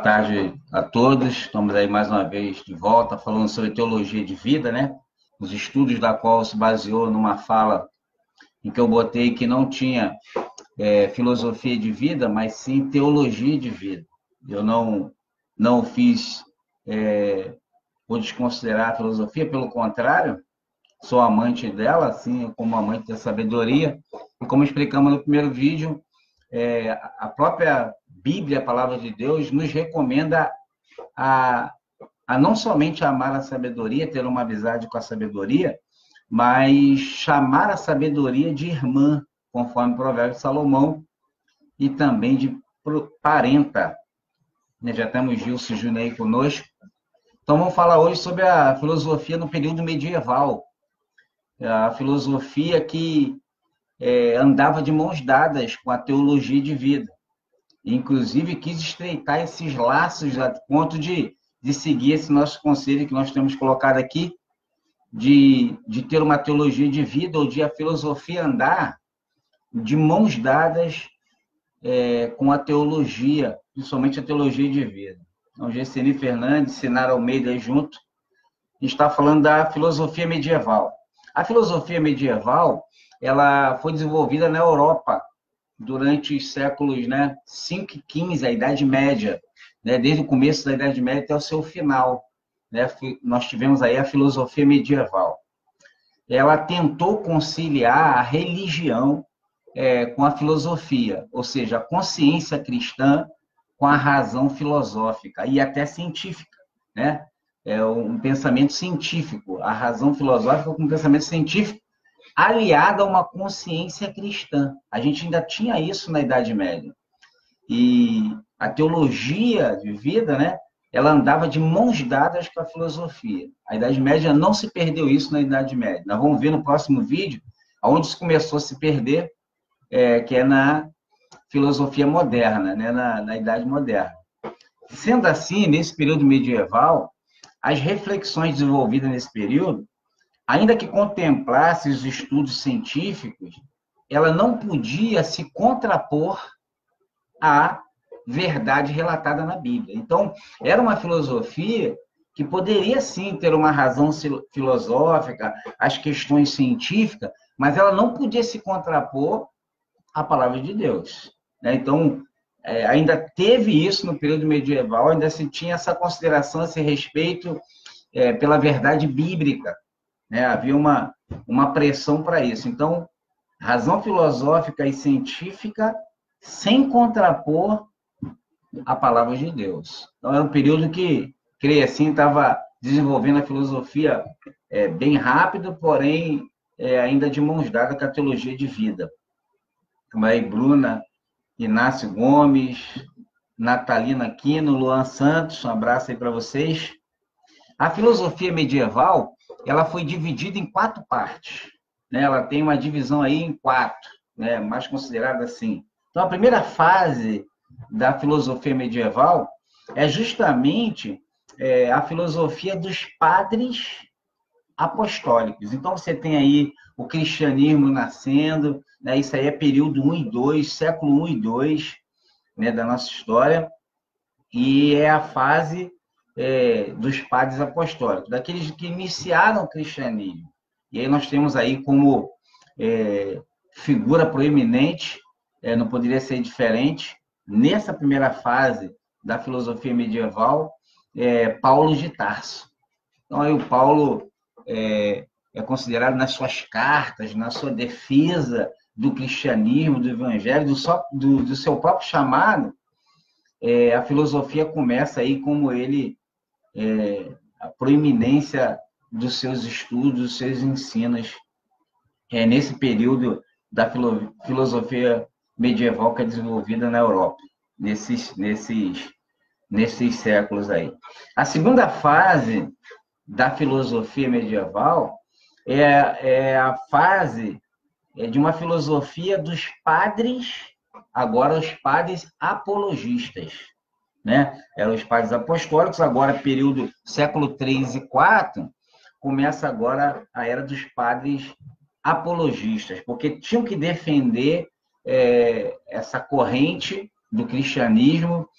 Tarde a todos. Estamos aí mais uma vez de volta falando sobre teologia de vida, né? Os estudos da qual se baseou numa fala em que eu botei que não tinha filosofia de vida, mas sim teologia de vida. Eu não fiz por desconsiderar a filosofia, pelo contrário, sou amante dela, assim como amante da sabedoria. E como explicamos no primeiro vídeo, a própria Bíblia, a palavra de Deus, nos recomenda a, a não somente amar a sabedoria, ter uma amizade com a sabedoria, mas chamar a sabedoria de irmã, conforme o provérbio de Salomão, e também de parenta. Já temos Gilson Júnior aí conosco. Então vamos falar hoje sobre a filosofia no período medieval. A filosofia que andava de mãos dadas com a teologia de vida. Inclusive, quis estreitar esses laços a ponto de seguir esse nosso conselho que nós temos colocado aqui, de ter uma teologia de vida, ou de a filosofia andar de mãos dadas com a teologia, principalmente a teologia de vida. Então, Gesseni Fernandes, Sinara Almeida aí junto, está falando da filosofia medieval. A filosofia medieval, ela foi desenvolvida na Europa durante os séculos, né, 5 e 15, a Idade Média, né, desde o começo da Idade Média até o seu final. Né, nós tivemos aí a filosofia medieval. Ela tentou conciliar a religião com a filosofia, ou seja, a consciência cristã com a razão filosófica e até científica, né? É um pensamento científico, a razão filosófica com um pensamento científico aliada a uma consciência cristã. A gente ainda tinha isso na Idade Média. E a teologia de vida, né, ela andava de mãos dadas com a filosofia. A Idade Média não se perdeu isso na Idade Média. Nós vamos ver no próximo vídeo onde isso começou a se perder, que é na filosofia moderna, né, na Idade Moderna. Sendo assim, nesse período medieval, as reflexões desenvolvidas nesse período, ainda que contemplasse os estudos científicos, ela não podia se contrapor à verdade relatada na Bíblia. Então, era uma filosofia que poderia sim ter uma razão filosófica, as questões científicas, mas ela não podia se contrapor à palavra de Deus. Então, ainda teve isso no período medieval, ainda se tinha essa consideração, esse respeito pela verdade bíblica. Né? Havia uma pressão para isso. Então, razão filosófica e científica sem contrapor a palavra de Deus. Então, era um período que, creio assim, estava desenvolvendo a filosofia bem rápido, porém, ainda de mãos dadas com a teologia de vida. Como aí, Bruna, Inácio Gomes, Natalina Aquino, Luan Santos, um abraço aí para vocês. A filosofia medieval, ela foi dividida em 4 partes. Né? Ela tem uma divisão aí em 4, né? Mais considerada assim. Então, a primeira fase da filosofia medieval é justamente a filosofia dos padres apostólicos. Então, você tem aí o cristianismo nascendo, né? Isso aí é período 1 e 2, século 1 e 2, né, da nossa história, e é a fase dos padres apostólicos, daqueles que iniciaram o cristianismo. E aí nós temos aí como figura proeminente, não poderia ser diferente, nessa primeira fase da filosofia medieval, Paulo de Tarso. Então, aí o Paulo é considerado nas suas cartas, na sua defesa do cristianismo, do evangelho, do seu próprio chamado, a filosofia começa aí como ele, a proeminência dos seus estudos, dos seus ensinos, nesse período da filosofia medieval que é desenvolvida na Europa, nesses séculos aí. A segunda fase da filosofia medieval é a fase de uma filosofia dos padres, agora os padres apologistas. Né? Eram os padres apostólicos, agora período século 3 e 4, começa agora a era dos padres apologistas, porque tinham que defender essa corrente do cristianismo,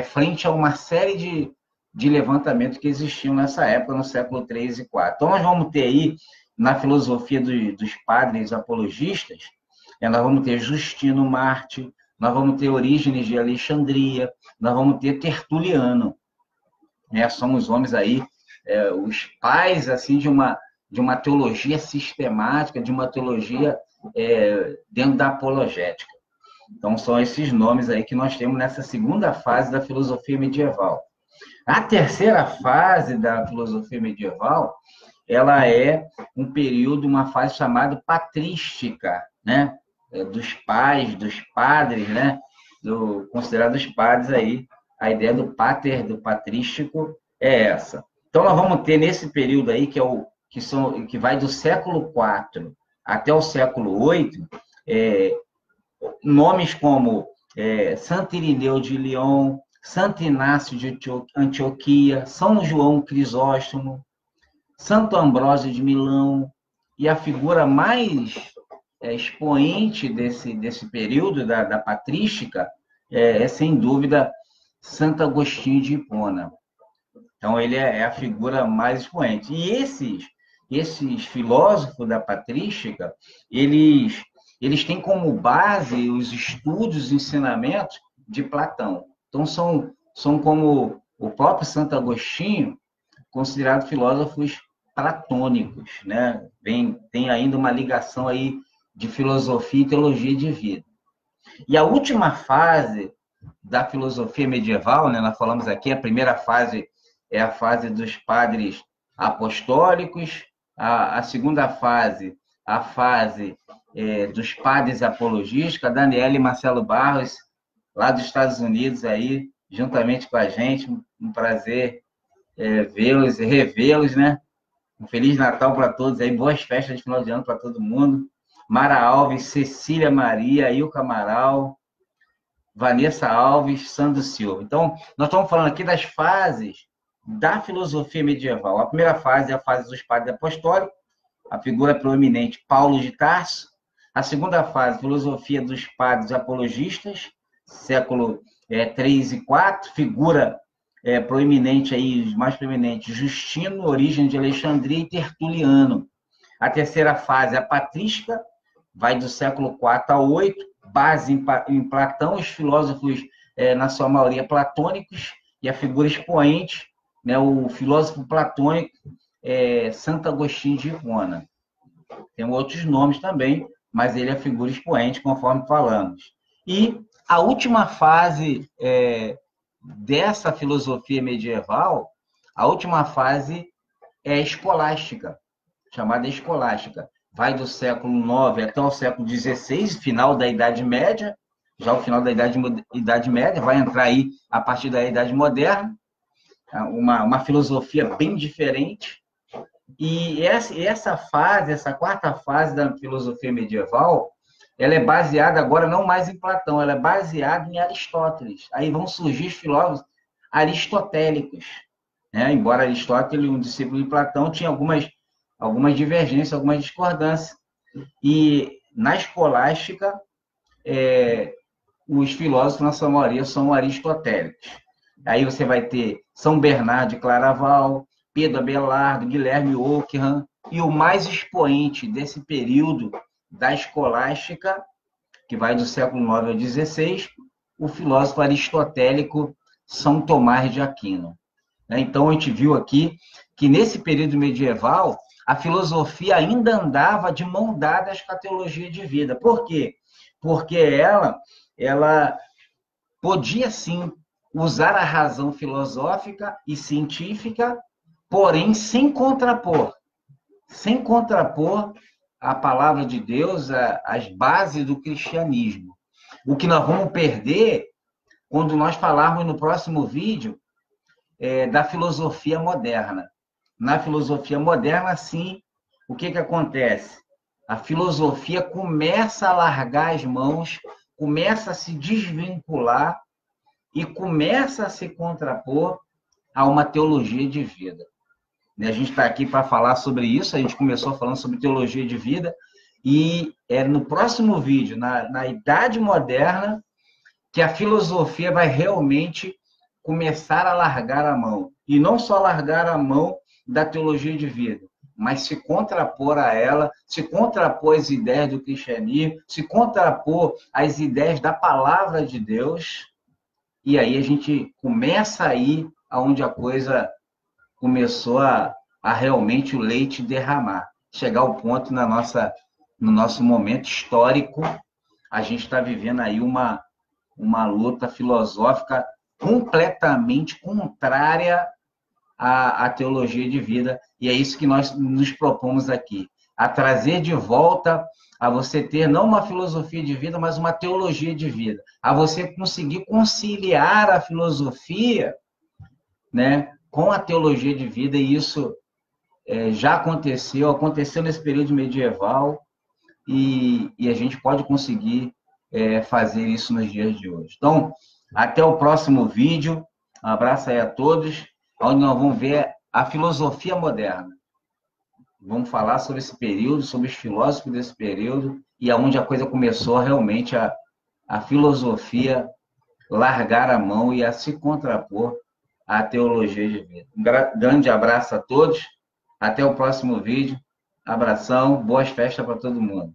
frente a uma série de levantamentos que existiam nessa época, no século III e IV. Então, nós vamos ter aí, na filosofia dos padres apologistas, nós vamos ter Justino Marte, nós vamos ter Orígenes de Alexandria, nós vamos ter Tertuliano. São os homens aí, os pais assim, de uma teologia sistemática, de uma teologia dentro da apologética. Então, são esses nomes aí que nós temos nessa segunda fase da filosofia medieval. A terceira fase da filosofia medieval, ela é um período, uma fase chamada patrística, né? Dos pais, dos padres, né? Considerados padres aí, a ideia do pater, do patrístico, é essa. Então, nós vamos ter nesse período aí, que vai do século IV até o século VIII, nomes como Santo Irineu de Lyon, Santo Inácio de Antioquia, São João Crisóstomo, Santo Ambrósio de Milão, e a figura mais expoente desse período da patrística sem dúvida, Santo Agostinho de Hipona. Então, ele é a figura mais expoente. E esses filósofos da patrística, eles têm como base os estudos, os ensinamentos de Platão. Então, são como o próprio Santo Agostinho, considerados filósofos platônicos, né? Tem ainda uma ligação aí de filosofia e teologia de vida. E a última fase da filosofia medieval, né? Nós falamos aqui, a primeira fase é a fase dos padres apostólicos, a segunda fase, a fase dos padres apologistas, Daniela e Marcelo Barros, lá dos Estados Unidos, aí, juntamente com a gente, um prazer vê-los e revê-los, né? Um Feliz Natal para todos aí, boas festas de final de ano para todo mundo. Mara Alves, Cecília Maria, Ilka Amaral, Vanessa Alves, Sandro Silva. Então, nós estamos falando aqui das fases da filosofia medieval. A primeira fase é a fase dos padres apostólicos, a figura proeminente Paulo de Tarso. A segunda fase, filosofia dos padres apologistas, século III e IV, figura proeminente aí, os mais proeminentes, Justino, Orígenes de Alexandria e Tertuliano. A terceira fase, a patrística, vai do século IV ao VIII, base em Platão, os filósofos, na sua maioria, platônicos, e a figura expoente, né, o filósofo platônico, Santo Agostinho de Hipona. Tem outros nomes também, mas ele é a figura expoente, conforme falamos. E a última fase dessa filosofia medieval, a última fase é escolástica, chamada escolástica. Vai do século IX até o século XVI, final da Idade Média, já o final da Idade Média, vai entrar aí a partir da Idade Moderna, uma filosofia bem diferente. E essa fase, essa quarta fase da filosofia medieval, ela é baseada agora não mais em Platão, ela é baseada em Aristóteles. Aí vão surgir os filósofos aristotélicos, né? Embora Aristóteles, um discípulo de Platão, tinha algumas divergências, algumas discordâncias. E na escolástica, os filósofos, na sua maioria, são aristotélicos. Aí você vai ter São Bernardo de Claraval, Pedro Abelardo, Guilherme Ockham, e o mais expoente desse período da escolástica, que vai do século IX ao XVI, o filósofo aristotélico São Tomás de Aquino. Então, a gente viu aqui que, nesse período medieval, a filosofia ainda andava de mão dadas com a teologia de vida. Por quê? Porque ela podia, sim, usar a razão filosófica e científica, porém sem contrapor a palavra de Deus, as bases do cristianismo. O que nós vamos perder quando nós falarmos no próximo vídeo da filosofia moderna. Na filosofia moderna, sim, o que acontece? A filosofia começa a largar as mãos, começa a se desvincular e começa a se contrapor a uma teologia de vida. A gente está aqui para falar sobre isso, a gente começou falando sobre teologia de vida, e no próximo vídeo, na Idade Moderna, que a filosofia vai realmente começar a largar a mão. E não só largar a mão da teologia de vida, mas se contrapor a ela, se contrapor às ideias do cristianismo, se contrapor às ideias da palavra de Deus, e aí a gente começa a ir aonde a coisa começou a realmente o leite derramar, chegar ao ponto no nosso momento histórico, a gente está vivendo aí uma luta filosófica completamente contrária à teologia de vida, e é isso que nós nos propomos aqui, a trazer de volta a você ter não uma filosofia de vida, mas uma teologia de vida, a você conseguir conciliar a filosofia, né, com a teologia de vida, e isso já aconteceu nesse período medieval, e a gente pode conseguir fazer isso nos dias de hoje. Então, até o próximo vídeo. Um abraço aí a todos, onde nós vamos ver a filosofia moderna. Vamos falar sobre esse período, sobre os filósofos desse período, e aonde a coisa começou realmente a filosofia largar a mão e a se contrapor à teologia de vida. Um grande abraço a todos. Até o próximo vídeo. Abração, boas festas para todo mundo.